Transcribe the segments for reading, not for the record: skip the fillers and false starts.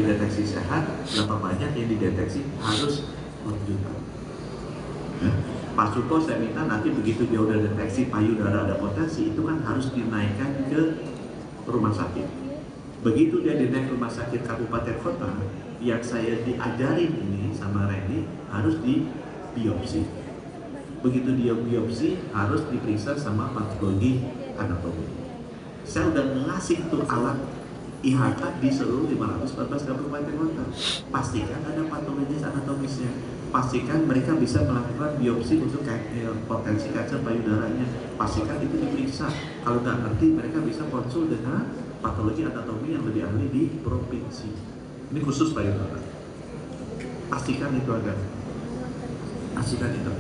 dideteksi sehat, berapa banyak yang dideteksi harus lanjutan. Pak Suko saya minta nanti begitu dia udah deteksi payudara ada potensi, itu kan harus dinaikkan ke rumah sakit. Begitu dia dinaik rumah sakit kabupaten kota, yang saya diajarin ini sama Randy harus di biopsi. Begitu dia biopsi harus diperiksa sama patologi anatomi. Saya udah ngasih tuh alat IHK di seluruh 514 kabupaten kota. Pastikan ada patologis anatomisnya. Pastikan mereka bisa melakukan biopsi untuk potensi kanker payudaranya. Pastikan itu diperiksa. Kalau nggak ngerti, mereka bisa konsul dengan patologi anatomi yang lebih ahli di provinsi. Ini khusus payudara. Pastikan itu ada. Pastikan itu.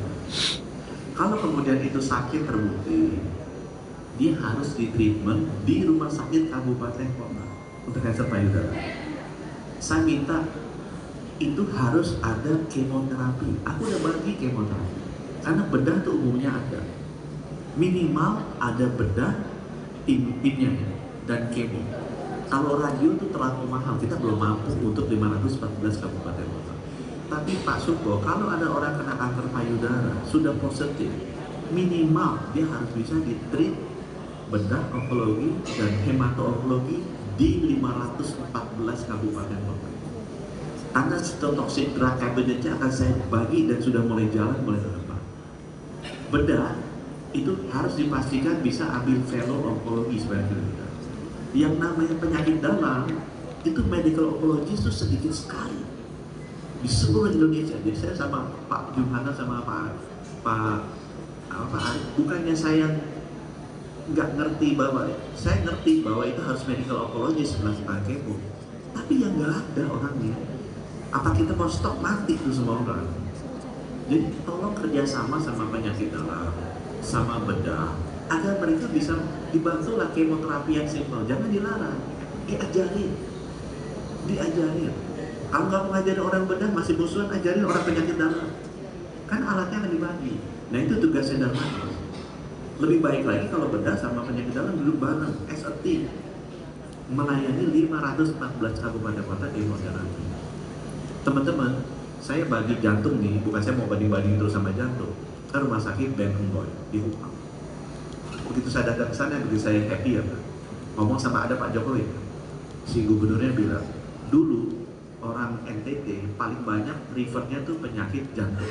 Kalau kemudian itu sakit terbukti, dia harus di treatment di rumah sakit kabupaten kota untuk kanker payudara. Saya minta itu harus ada kemoterapi. Aku udah bagi kemoterapi karena bedah tuh umumnya ada, minimal ada bedah timnya dan kemo. Kalau radio itu terlalu mahal, kita belum mampu untuk 514 kabupaten kota. Tapi Pak Suko, kalau ada orang kena kanker payudara sudah positif, minimal dia harus bisa di-treat bedah onkologi dan hemato-onkologi di 514 kabupaten kota. Karena cytotoxic drug cabinetnya akan saya bagi dan sudah mulai jalan mulai depan. Bedah itu harus dipastikan bisa ambil fellow onkologi sebagai kita. Yang namanya penyakit dalam itu medical oncologist itu sedikit sekali di seluruh Indonesia. Jadi saya sama Pak Jumhana sama Pak Arif, bukannya saya nggak ngerti bahwa saya ngerti bahwa itu harus medical oncologist melakukan kemo, tapi yang nggak ada orangnya. Apa kita mau stop mati tuh semua orang? Jadi tolong kerjasama sama penyakit dalam, sama bedah, agar mereka bisa dibantulah kemoterapi yang simpel. Jangan dilarang, diajarin. Kalau nggak mengajarin orang bedah masih musuhan, ajarin orang penyakit dalam. Kan alatnya akan dibagi. Nah itu tugasnya Darmanis. Lebih baik lagi kalau bedah sama penyakit dalam duduk bareng as a team, melayani 514 kabupaten kota kemoterapi. Teman-teman, saya bagi jantung nih, bukan saya mau banding-banding terus sama jantung, ke rumah sakit Ben Unggoy di Hupang. Begitu saya datang ke sana, begitu saya happy ya Pak, ngomong sama ada Pak Jokowi, si gubernurnya bilang, dulu orang NTT paling banyak refernya tuh penyakit jantung,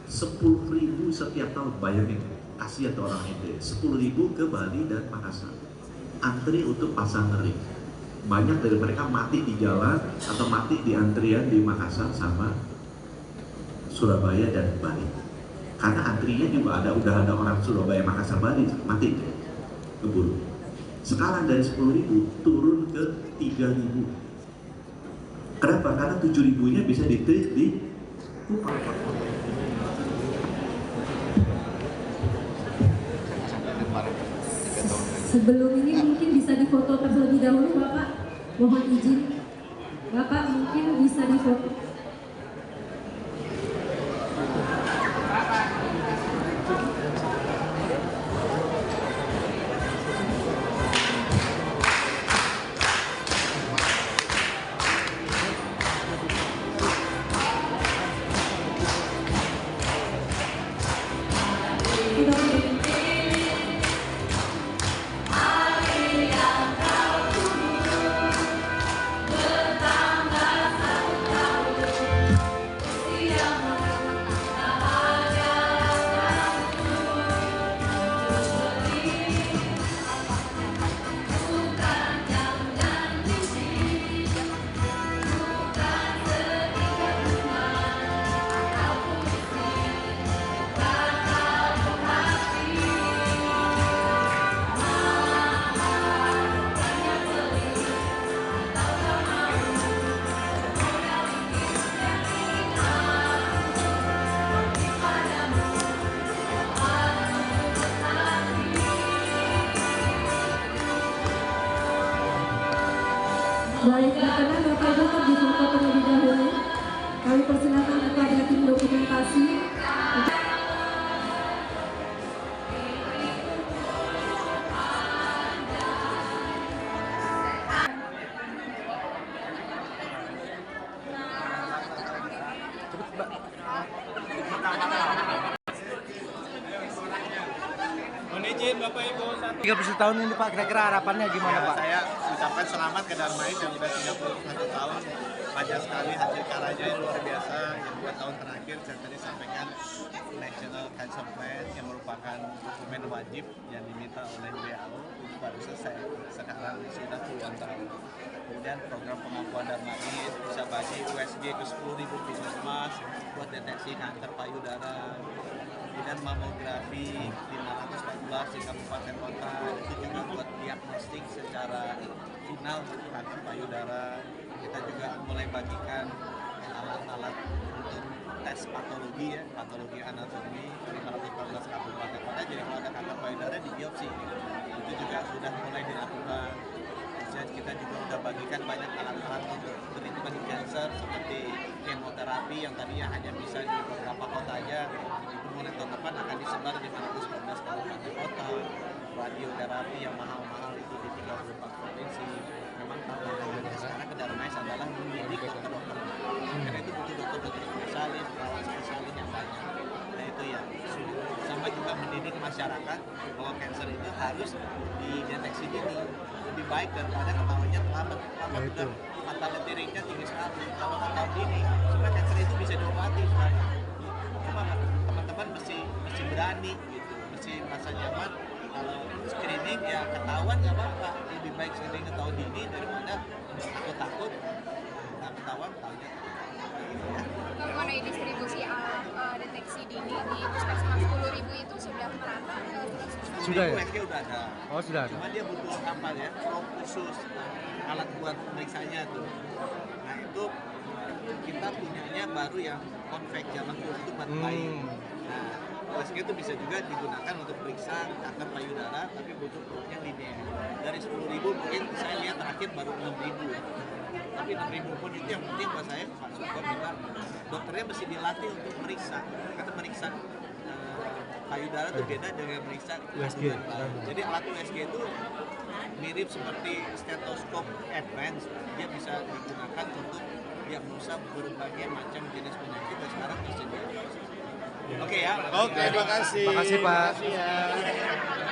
10.000 setiap tahun, bayangin, kasihan tuh orang NTT, 10.000 ke Bali dan Makassar, antri untuk pasang ring. Banyak dari mereka mati di jalan atau mati di antrian di Makassar sama Surabaya dan Bali. Karena antrinya juga udah ada orang Surabaya, Makassar, Bali mati keburu. Sekarang dari 10.000 turun ke 3.000. Kenapa? Karena 7.000-nya bisa di-treat di Kupang. Sebelum ini mungkin bisa difoto terlebih dahulu Bapak, mohon izin Bapak mungkin bisa difoto. Baik, berkenan Bapak Ibu untuk difoto terlebih dahulu. Kami persilakan kepada tim dokumentasi. Mohon izin Bapak Ibu, 30 tahun ini Pak, kira-kira harapannya gimana Pak? saya ucapkan selamat ke Darmais yang sudah 31 tahun. Banyak sekali hasil karyanya yang luar biasa. Yang 2 tahun terakhir saya tadi sampaikan National Cancer Plan yang merupakan dokumen wajib yang diminta oleh WHO baru selesai. Sekarang sudah puluhan tahun. Kemudian program pengakuan Darmais bisa bagi USG ke 10.000 puskesmas buat deteksi kanker payudara. Kemudian mamografi 514 di kabupaten kota itu juga buat diagnostik secara final kanker payudara. Kita juga mulai bagikan alat-alat untuk tes patologi ya, patologi anatomi 514 kabupaten kota. Jadi kalau ada kanker payudara di biopsi itu juga sudah mulai dilakukan. Kita juga sudah bagikan banyak alat-alat untuk treatment cancer seperti kemoterapi yang tadinya hanya bisa di beberapa kota aja, itu mulai tahun depan akan disebar di 514 kabupaten kota. Radioterapi yang mahal-mahal itu di 34 provinsi. Memang tantangannya sekarang ke Darmais adalah mendidik dokter-dokter. Karena itu butuh dokter-dokter spesialis, perawat spesialis yang banyak. Nah itu ya, sama juga mendidik masyarakat bahwa kanker itu harus dideteksi dini. Lebih baik daripada ketahuannya terlambat. Udah fatality rate-nya tinggi sekali. Kalau ketahuan dini, sebenarnya kanker itu bisa diobati sebenarnya. Cuma teman-teman mesti berani gitu, mesti merasa nyaman. Kalau screening ya ketahuan nggak apa-apa. Lebih baik screening ketahuan dini daripada takut-takut nggak ketahuan tahunya. Mengenai distribusi alat deteksi dini di puskesmas 10.000 itu sudah merata? Sudah ya? USG udah ada. Oh sudah ada. Cuma dia butuh apa ya? Prop khusus alat buat periksanya tuh. Nah itu kita punyanya baru yang konvek jalan itu buat bayi. Nah USG itu bisa juga digunakan untuk periksa kanker payudara, tapi butuh propnya linear. Dari 10.000 mungkin saya lihat terakhir baru 6.000. Tapi 6.000 pun itu yang penting buat saya, Pak Suko bilang dokternya mesti dilatih untuk meriksa. Karena meriksa payudara itu beda dengan meriksa USG. Jadi alat USG itu mirip seperti stetoskop advance. Dia bisa digunakan untuk diagnosa berbagai macam jenis penyakit dan sekarang tersedia. Oke ya. Oke, terima kasih. Terima kasih Pak. Terima kasih ya.